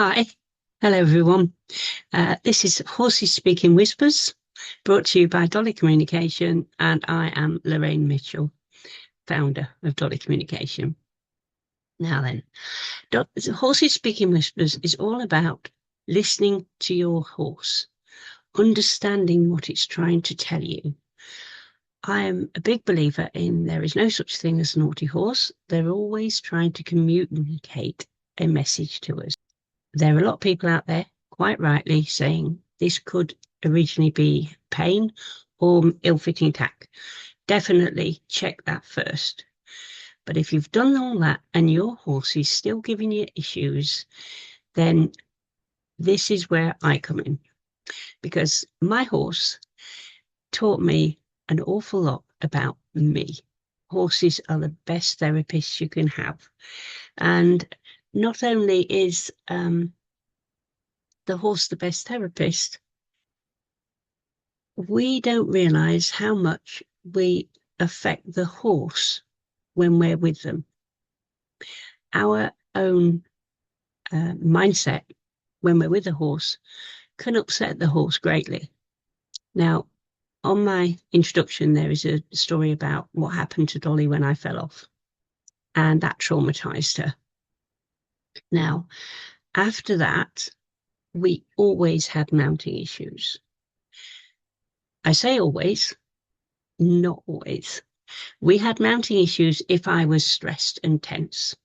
Hi, hello everyone. This is Horses Speaking Whispers, brought to you by Dolly Communication, and I am Lorraine Mitchell, founder of Dolly Communication. Now then, Horses Speaking Whispers is all about listening to your horse, understanding what it's trying to tell you. I am a big believer in there is no such thing as a naughty horse. They're always trying to communicate a message to us. There are a lot of people out there, quite rightly, saying this could originally be pain or ill-fitting tack. Definitely check that first. But if you've done all that and your horse is still giving you issues, then this is where I come in. Because my horse taught me an awful lot about me. Horses are the best therapists you can have. And not only is the horse the best therapist, we don't realize how much we affect the horse when we're with them. Our own mindset when we're with a horse can upset the horse greatly. Now, on my introduction, there is a story about what happened to Dolly when I fell off, and that traumatized her. Now, after that, we always had mounting issues. I say always, not always. We had mounting issues if I was stressed and tense.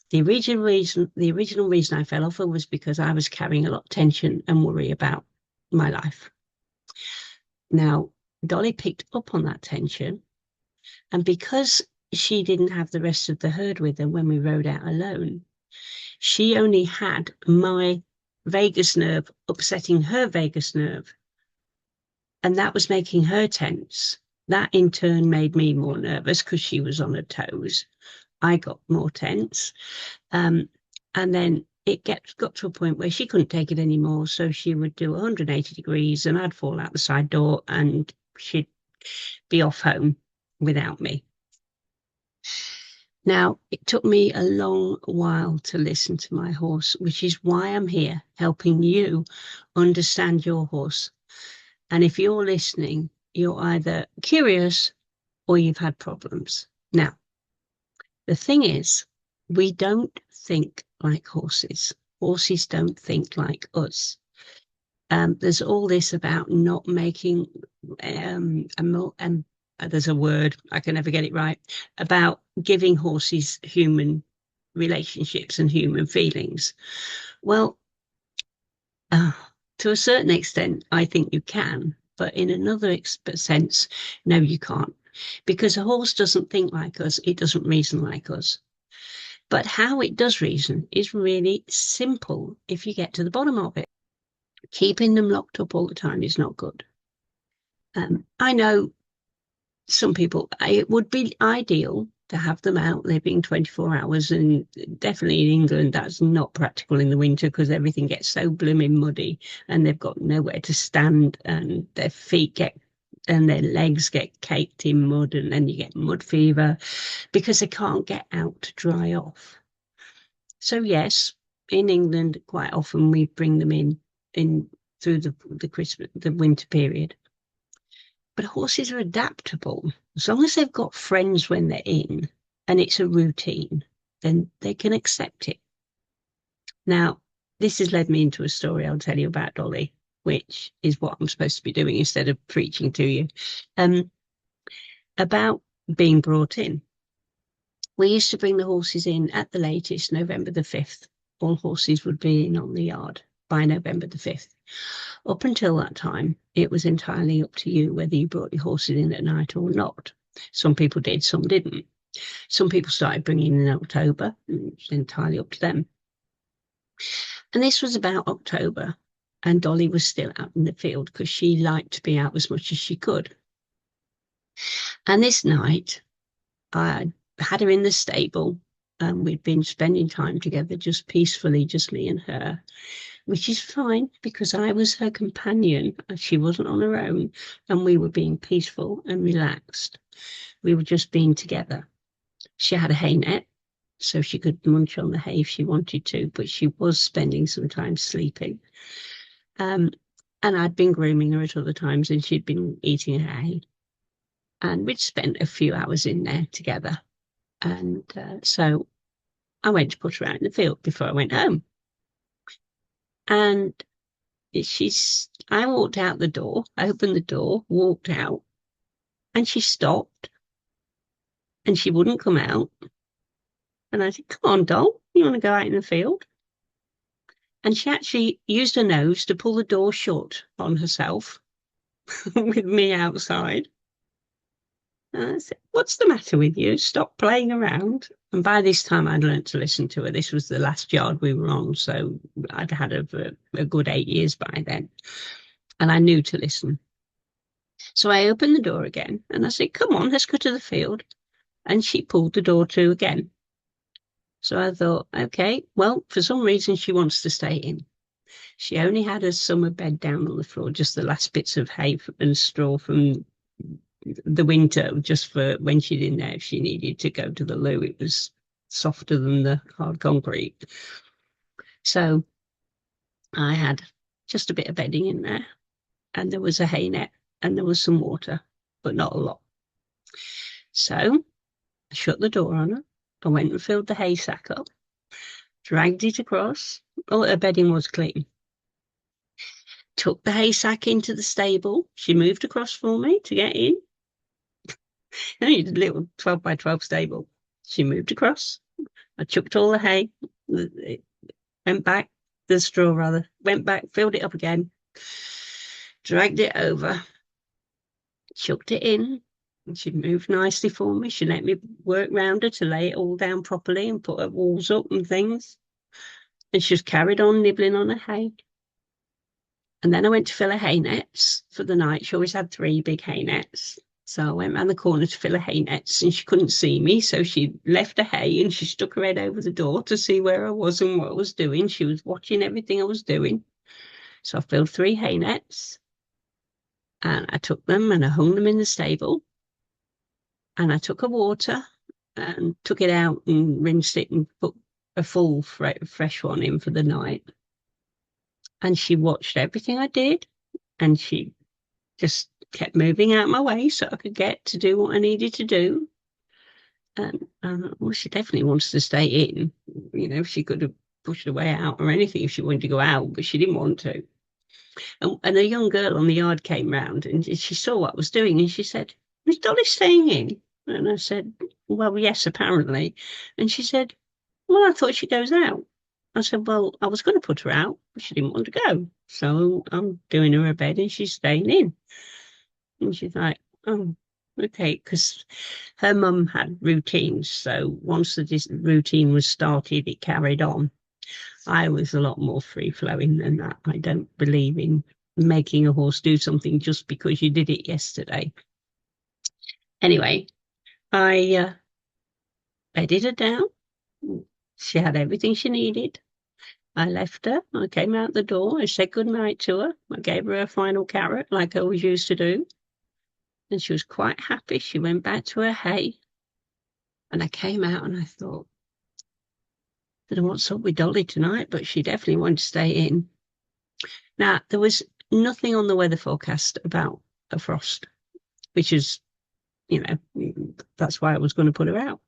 The original reason I fell off her was because I was carrying a lot of tension and worry about my life. Now, Dolly picked up on that tension, and because she didn't have the rest of the herd with her when we rode out alone, she only had my vagus nerve upsetting her vagus nerve, and that was making her tense. That in turn made me more nervous because she was on her toes. I got more tense. And then it got to a point where she couldn't take it anymore. So she would do 180 degrees and I'd fall out the side door and she'd be off home without me. Now, it took me a long while to listen to my horse, which is why I'm here helping you understand your horse. And if you're listening, you're either curious or you've had problems. Now, the thing is, we don't think like horses. Horses don't think like us. There's all this about not making, there's a word, I can never get it right, about giving horses human relationships and human feelings. Well, to a certain extent, I think you can, but in another sense, no, you can't. Because a horse doesn't think like us, it doesn't reason like us. But how it does reason is really simple if you get to the bottom of it. Keeping them locked up all the time is not good. I know some people, it would be ideal to have them out living 24 hours, and definitely in England that's not practical in the winter because everything gets so blooming muddy and they've got nowhere to stand and their feet get and their legs get caked in mud, and then you get mud fever because they can't get out to dry off. So yes, in England quite often we bring them in through the winter period. But horses are adaptable. As long as they've got friends when they're in and it's a routine, then they can accept it. Now, this has led me into a story I'll tell you about Dolly, which is what I'm supposed to be doing instead of preaching to you, about being brought in. We used to bring the horses in at the latest November the 5th. All horses would be in on the yard by November the 5th. Up until that time, it was entirely up to you whether you brought your horses in at night or not. Some people did, some didn't. Some people started bringing in October, and it was entirely up to them. And this was about October, and Dolly was still out in the field because she liked to be out as much as she could. And this night, I had her in the stable, and we'd been spending time together just peacefully, just me and her, which is fine because I was her companion. She wasn't on her own, and we were being peaceful and relaxed. We were just being together. She had a hay net, so she could munch on the hay if she wanted to, but she was spending some time sleeping. And I'd been grooming her at other times, and she'd been eating hay. And we'd spent a few hours in there together. And so I went to put her out in the field before I went home. And I walked out the door, opened the door, walked out, and she stopped and she wouldn't come out. And I said, "Come on, doll, you want to go out in the field?" And she actually used her nose to pull the door shut on herself with me outside. And I said, "What's the matter with you? Stop playing around." And by this time, I'd learned to listen to her. This was the last yard we were on, so I'd had her for a good 8 years by then. And I knew to listen. So I opened the door again, and I said, "Come on, let's go to the field." And she pulled the door to again. So I thought, okay, well, for some reason, she wants to stay in. She only had her summer bed down on the floor, just the last bits of hay and straw from the winter, just for when she'd in there if she needed to go to the loo. It was softer than the hard concrete. So I had just a bit of bedding in there, and there was a hay net, and there was some water, but not a lot. So I shut the door on her. I went and filled the hay sack up, dragged it across. Oh, her bedding was clean. Took the hay sack into the stable. She moved across for me to get in. Only a little 12 by 12 stable. She moved across. I chucked all the hay, went back, the straw rather, went back, filled it up again, dragged it over, chucked it in. And she moved nicely for me. She let me work round her to lay it all down properly and put her walls up and things. And she just carried on nibbling on her hay. And then I went to fill her hay nets for the night. She always had 3 big hay nets. So I went round the corner to fill her hay nets, and she couldn't see me. So she left her hay and she stuck her head over the door to see where I was and what I was doing. She was watching everything I was doing. So I filled 3 hay nets, and I took them and I hung them in the stable. And I took her water and took it out and rinsed it and put a full fresh one in for the night. And she watched everything I did, and she just kept moving out my way so I could get to do what I needed to do. And well, she definitely wants to stay in. You know, she could have pushed her way out or anything if she wanted to go out, but she didn't want to. And a young girl on the yard came round, and she saw what I was doing, and she said, "Is Dolly staying in?" And I said, "Well, yes, apparently." And she said, "Well, I thought she goes out." I said, "Well, I was going to put her out, but she didn't want to go. So I'm doing her a bed and she's staying in." And she's like, "Oh, okay," because her mum had routines. So once the routine was started, it carried on. I was a lot more free-flowing than that. I don't believe in making a horse do something just because you did it yesterday. Anyway, I bedded her down. She had everything she needed. I left her. I came out the door. I said goodnight to her. I gave her a final carrot like I always used to do. And she was quite happy. She went back to her hay. And I came out and I thought, I don't know what's up with Dolly tonight, but she definitely wanted to stay in. Now, there was nothing on the weather forecast about a frost, which is, you know, that's why I was going to put her out.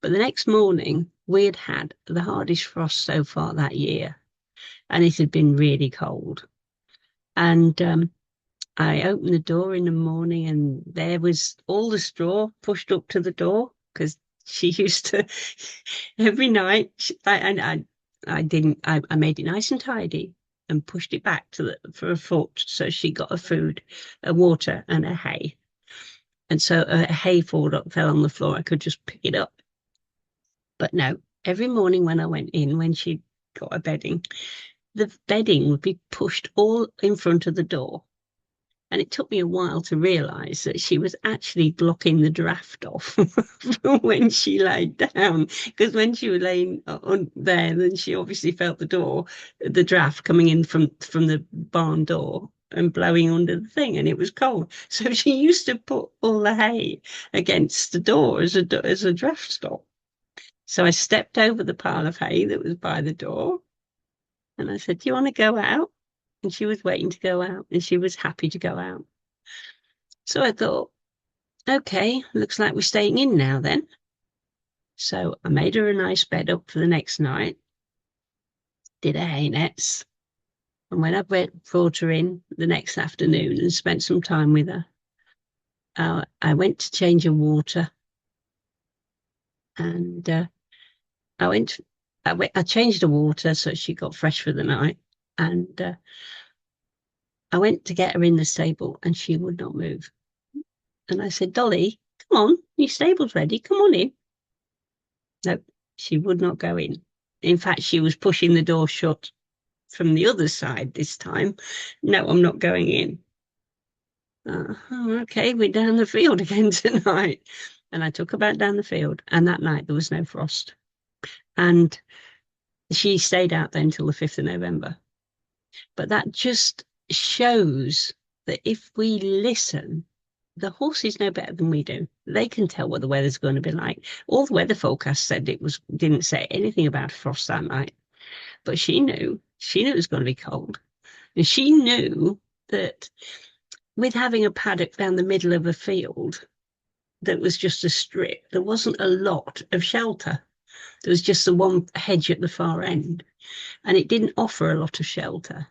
But the next morning, we had the hardest frost so far that year, and it had been really cold. And I opened the door in the morning, and there was all the straw pushed up to the door, because she used to every night. I made it nice and tidy and pushed it back for a foot, so she got her food, her water, and her hay. And so her hay fell on the floor. I could just pick it up. But no, every morning when I went in, when she got her bedding, the bedding would be pushed all in front of the door. And it took me a while to realise that she was actually blocking the draft off from when she laid down. Because when she was laying on there, then she obviously felt the draft coming in from the barn door and blowing under the thing, and it was cold. So she used to put all the hay against the door as a draft stop. So I stepped over the pile of hay that was by the door and I said, "Do you want to go out?" And she was waiting to go out and she was happy to go out. So I thought, okay, looks like we're staying in now then. So I made her a nice bed up for the next night, did her hay nets, and when I brought her in the next afternoon and spent some time with her, I went to change her water, and I changed the water so she got fresh for the night, and I went to get her in the stable, and she would not move. And I said, "Dolly, come on, your stable's ready. Come on in." No, she would not go in. In fact, she was pushing the door shut from the other side this time. "No, I'm not going in." Okay, we're down the field again tonight. And I took her back down the field, and that night there was no frost. And she stayed out there until the 5th of November. But that just shows that if we listen, the horses know better than we do. They can tell what the weather's going to be like. All the weather forecast said didn't say anything about frost that night. But she knew it was going to be cold. And she knew that with having a paddock down the middle of a field that was just a strip, there wasn't a lot of shelter. There was just the one hedge at the far end, and it didn't offer a lot of shelter.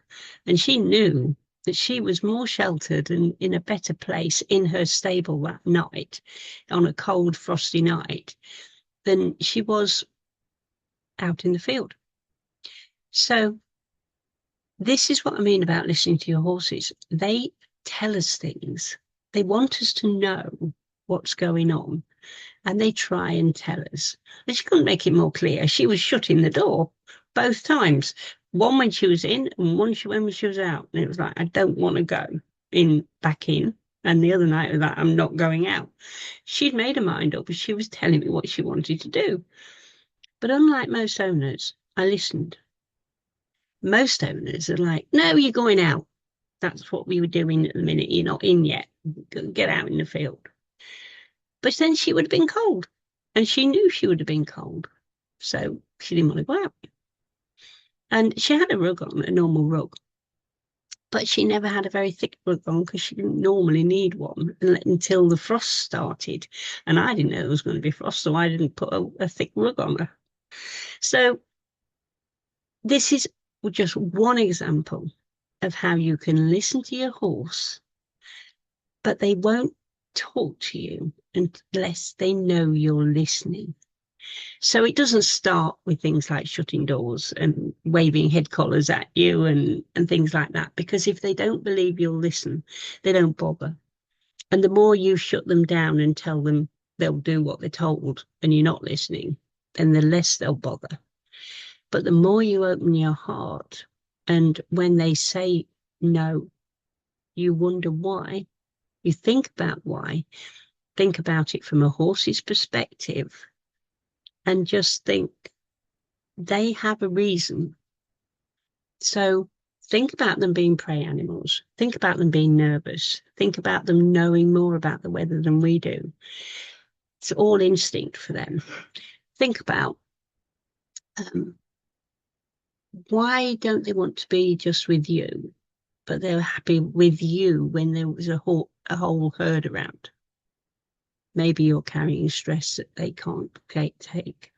And she knew that she was more sheltered and in a better place in her stable that night, on a cold, frosty night, than she was out in the field. So this is what I mean about listening to your horses. They tell us things. They want us to know what's going on, and they try and tell us. And she couldn't make it more clear. She was shutting the door both times. One when she was in, and one when she was out. And it was like, I don't want to go back in. And the other night was like, I'm not going out. She'd made her mind up, but she was telling me what she wanted to do. But unlike most owners, I listened. Most owners are like, no, you're going out. That's what we were doing at the minute. You're not in yet. Get out in the field. But then she would have been cold. And she knew she would have been cold. So she didn't want to go out. And she had a rug on, a normal rug. But she never had a very thick rug on because she didn't normally need one until the frost started. And I didn't know there was going to be frost, so I didn't put a thick rug on her. So this is just one example of how you can listen to your horse, but they won't talk to you unless they know you're listening. So it doesn't start with things like shutting doors and waving head collars at you and things like that, because if they don't believe you'll listen, they don't bother. And the more you shut them down and tell them they'll do what they're told and you're not listening, then the less they'll bother. But the more you open your heart, and when they say no, you wonder why, you think about why, think about it from a horse's perspective, and just think they have a reason. So think about them being prey animals. Think about them being nervous. Think about them knowing more about the weather than we do. It's all instinct for them. Think about why don't they want to be just with you, but they're happy with you when there was a whole herd around. Maybe you're carrying stress that they can't take.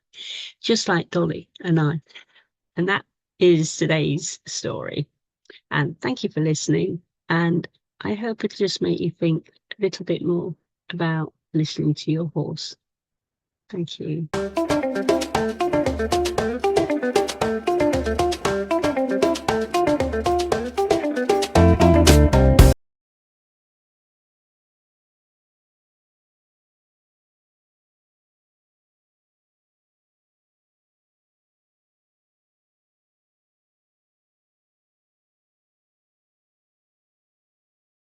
Just like Dolly and I. And that is today's story. And thank you for listening. And I hope it'll just make you think a little bit more about listening to your horse. Thank you.